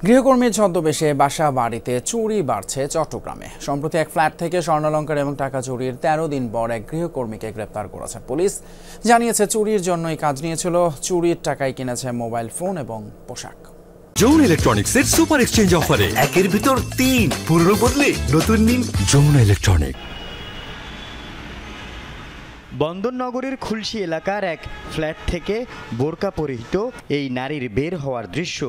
গৃহকর্মীর ছদ্মবেশে বাসা বাড়িতে চুরি বাড়ছে চট্টগ্রামে। সম্প্রতি এক ফ্ল্যাট থেকে স্বর্ণালংকার এবং টাকা চুরির ১৩ দিন পর এক গৃহকর্মীকে গ্রেপ্তার করেছে পুলিশ। জানিয়েছে চুরির জন্যই কাজ নিয়েছিল, চুরির টাকায় কিনেছে মোবাইল ফোন এবং পোশাক। যমুনা ইলেকট্রনিক্সের সুপার এক্সচেঞ্জ অফারে একের ভিতর ৩ পুরনো বদলে নতুন নিন। যমুনা ইলেকট্রনিক। বন্দরনগরীর খুলশী এলাকার এক ফ্ল্যাট থেকে বোরকা পরিহিত এই নারীর বের হওয়ার দৃশ্য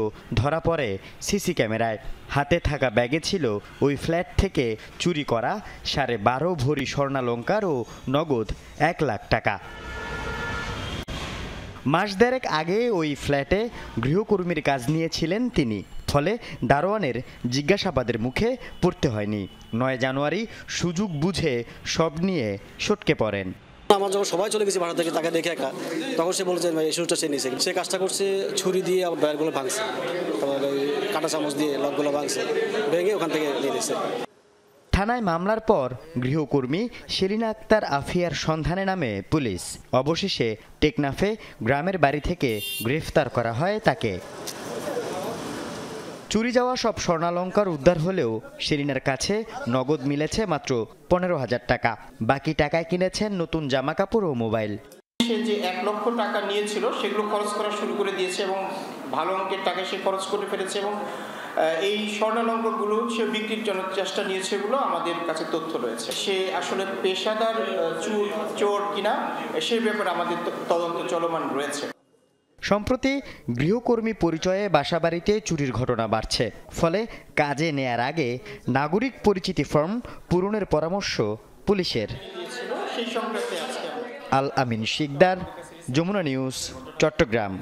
ধরা পড়ে সিসি ক্যামেরায়। হাতে থাকা ব্যাগে ছিল ওই ফ্ল্যাট থেকে চুরি করা ১২.৫ ভরি স্বর্ণালংকার ও নগদ ১ লাখ টাকা। মাস দেড়েক আগে ওই ফ্ল্যাটে গৃহকর্মীর কাজ নিয়েছিলেন তিনি, ফলে দারোয়ানের জিজ্ঞাসাবাদের মুখে পড়তে হয়নি। ৯ জানুয়ারি সুযোগ বুঝে সব নিয়ে সটকে পড়েন। আমার যখন সবাই চলে গেছে ভাড়া থেকে, তাকে দেখে একা, তখন সে বলেছে এই সুযোগটা সে নিয়েছে। সে কাজটা করছে ছুরি দিয়ে, আবার ব্যাগগুলো ভাঙছে, তারপরে কাঁটা চামচ দিয়ে লকগুলো ভাঙছে, ভেঙে ওখান থেকে নিয়ে নিয়েছে। থানায় মামলার পর গৃহকর্মী সেলিনা আক্তার আফিয়ার সন্ধানে নামে পুলিশ। অবশেষে টেকনাফে গ্রামের বাড়ি থেকে গ্রেফতার করা হয় তাকে। চুরি যাওয়া সব স্বর্ণালংকার উদ্ধার হলেও সেলিনার কাছে নগদ মিলেছে মাত্র ১৫,০০০ টাকা। বাকি টাকায় কিনেছেন নতুন জামা কাপড় ও মোবাইল। সে যে ১ লক্ষ টাকা নিয়েছিল সেগুলো খরচ করা শুরু করে দিয়েছে এবং ভালো অঙ্কের টাকা সে খরচ করে ফেলেছে এবং এই স্বর্ণালংকারগুলো সে বিক্রির জন্য চেষ্টা নিয়েছে বলে আমাদের কাছে তথ্য রয়েছে। সে আসলে পেশাদার চোর কিনা সে ব্যাপারে আমাদের তদন্ত চলমান রয়েছে। সম্প্রতি গৃহকর্মী পরিচয়ে বাসাবাড়িতে চুরির ঘটনা বাড়ছে, ফলে কাজে নেয়ার আগে নাগরিক পরিচিতি ফর্ম পূরণের পরামর্শ পুলিশের। সেই সংক্রান্তে আল আমিন শিকদার, যমুনা নিউজ, চট্টগ্রাম।